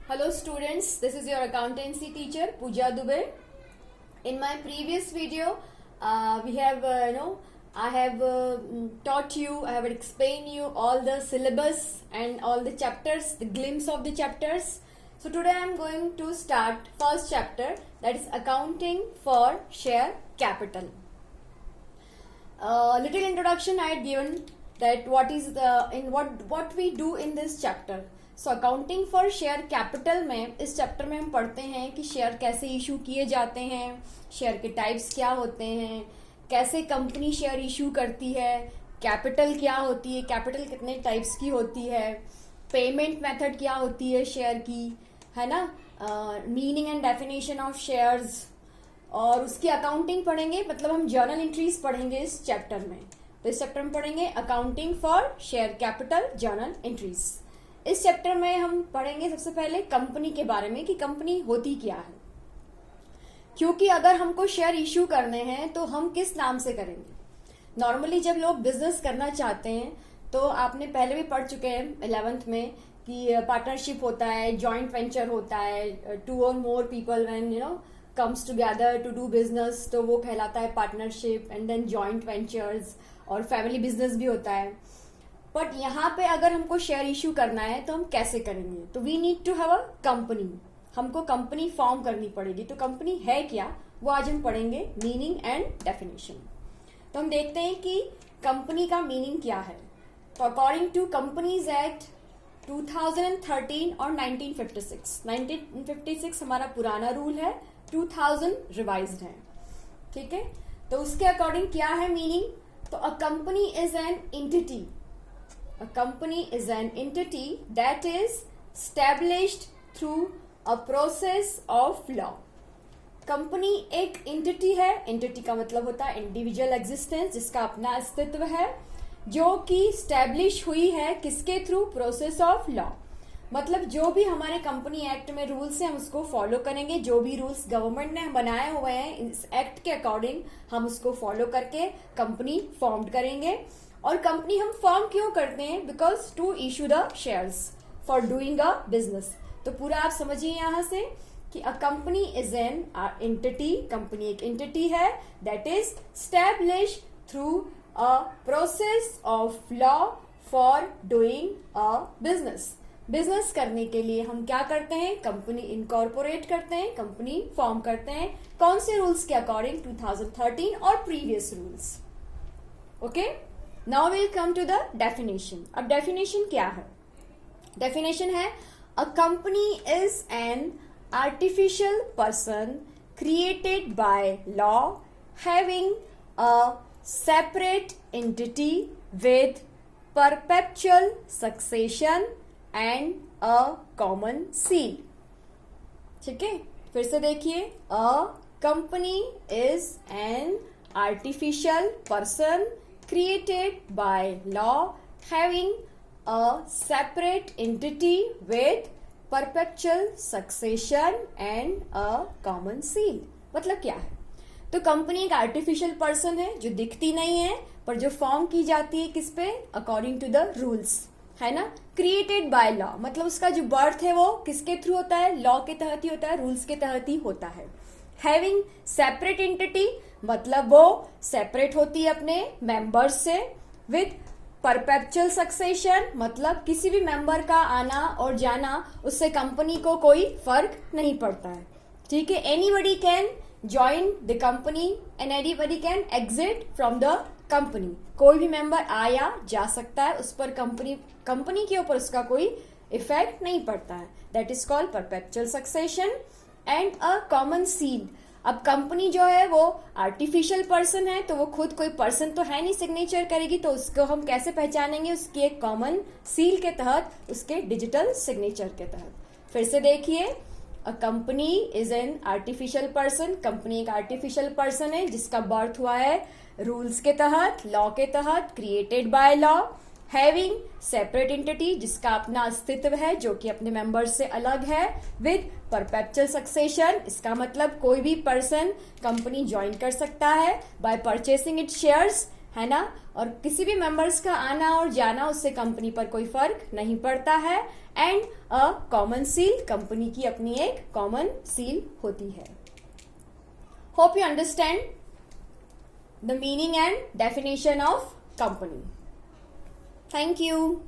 Hello students, this is your accountancy teacher Pooja Dubey. In my previous video, I have I have explained you all the syllabus and all the chapters, the glimpse of the chapters. So today I am going to start first chapter, that is accounting for share capital. Little introduction I had given that what we do in this chapter. So accounting for share capital में इस chapter में हम पढ़ते हैं कि share कैसे issue किए जाते हैं, शेयर के टाइप्स क्या होते हैं, कैसे कंपनी शेयर इशू करती है, कैपिटल क्या होती है, कैपिटल कितने टाइप्स की होती है, पेमेंट मेथड क्या होती है शेयर की, है ना, meaning and definition of shares, और उसकी अकाउंटिंग पढ़ेंगे, मतलब हम जर्नल एंट्रीज पढ़ेंगे इस चैप्टर में. तो इस चैप्टर में पढ़ेंगे accounting for share capital journal entries. इस चैप्टर में हम पढ़ेंगे सबसे पहले कंपनी के बारे में कि कंपनी होती क्या है, क्योंकि अगर हमको शेयर इशू करने हैं तो हम किस नाम से करेंगे. नॉर्मली जब लोग बिजनेस करना चाहते हैं तो आपने पहले भी पढ़ चुके हैं 11th में कि पार्टनरशिप होता है, जॉइंट वेंचर होता है, 2 or more people when comes together to do business, तो वो कहलाता है partnership. And then joint ventures और फैमिली बिजनेस भी होता है. बट यहाँ पे अगर हमको शेयर इशू करना है तो हम कैसे करेंगे, तो we need to have a company. हमको कंपनी फॉर्म करनी पड़ेगी. तो कंपनी है क्या, वो आज हम पढ़ेंगे, मीनिंग एंड डेफिनेशन. तो हम देखते हैं कि कंपनी का मीनिंग क्या है. तो अकॉर्डिंग टू कंपनीज एक्ट 2013 और 1956 हमारा पुराना रूल है, 2000 रिवाइज्ड है. ठीक है, तो उसके अकॉर्डिंग क्या है मीनिंग. तो अ company is an entity. A company is an entity that is established through a process of law. Company एक एंटिटी है. एंटिटी का मतलब होता है इंडिविजुअल एग्जिस्टेंस, जिसका अपना अस्तित्व है, जो कि स्टैब्लिश हुई है किसके थ्रू, प्रोसेस ऑफ लॉ. मतलब जो भी हमारे कंपनी एक्ट में रूल्स हैं हम उसको फॉलो करेंगे. जो भी रूल्स गवर्नमेंट ने बनाए हुए हैं इस एक्ट के अकॉर्डिंग हम उसको फॉलो करके कंपनी फॉर्म करेंगे. और कंपनी हम फॉर्म क्यों करते हैं, because to issue the shares for doing a business. तो पूरा आप समझिए यहाँ से कि a company is an entity. Company एक एंटिटी है that is establish through a process of law for doing a business. Business करने के लिए हम क्या करते हैं, कंपनी इनकॉर्पोरेट करते हैं, कंपनी फॉर्म करते हैं. कौन से रूल्स के अकॉर्डिंग, 2013 और previous rules. Okay, now will come to the definition. अब डेफिनेशन क्या है. डेफिनेशन है a company is an artificial person created by law having a separate entity with perpetual succession and a common seal. ठीक है, फिर से देखिए. A company is an artificial person created by law having a separate entity with perpetual succession and a common seal. मतलब क्या है. तो company एक आर्टिफिशियल पर्सन है जो दिखती नहीं है पर जो फॉर्म की जाती है किस पे, अकॉर्डिंग टू द रूल्स, है ना. क्रिएटेड बाय लॉ मतलब उसका जो बर्थ है वो किसके थ्रू होता है, लॉ के तहत ही होता है, रूल्स के तहत ही होता है. हैविंग सेपरेट एंटिटी मतलब वो सेपरेट होती है अपने मेंबर्स से. विद परपेचुअल सक्सेशन मतलब किसी भी मेंबर का आना और जाना उससे कंपनी को कोई फर्क नहीं पड़ता है. ठीक है, anybody can join the company and anybody can exit from the company. कोई भी मेंबर आया जा सकता है, उस पर कंपनी के ऊपर उसका कोई इफेक्ट नहीं पड़ता है. That is called perpetual succession and a common seal. अब कंपनी जो है वो आर्टिफिशियल पर्सन है तो वो खुद कोई पर्सन तो है नहीं सिग्नेचर करेगी, तो उसको हम कैसे पहचानेंगे, उसकी एक कॉमन सील के तहत, उसके डिजिटल सिग्नेचर के तहत. फिर से देखिए, a company is an artificial person. Company एक आर्टिफिशियल पर्सन है जिसका बर्थ हुआ है रूल्स के तहत, लॉ के तहत, created by law, having separate entity जिसका अपना अस्तित्व है जो कि अपने मेंबर्स से अलग है, विद परपेचुअल सक्सेशन इसका मतलब कोई भी पर्सन कंपनी ज्वाइन कर सकता है, बाय परचेसिंग इट्स शेयर्स, है ना, और किसी भी मेंबर्स का आना और जाना उससे कंपनी पर कोई फर्क नहीं पड़ता है। And a common seal, company की अपनी एक कॉमन सील होती है। Hope you understand the meaning and definition of company. Thank you.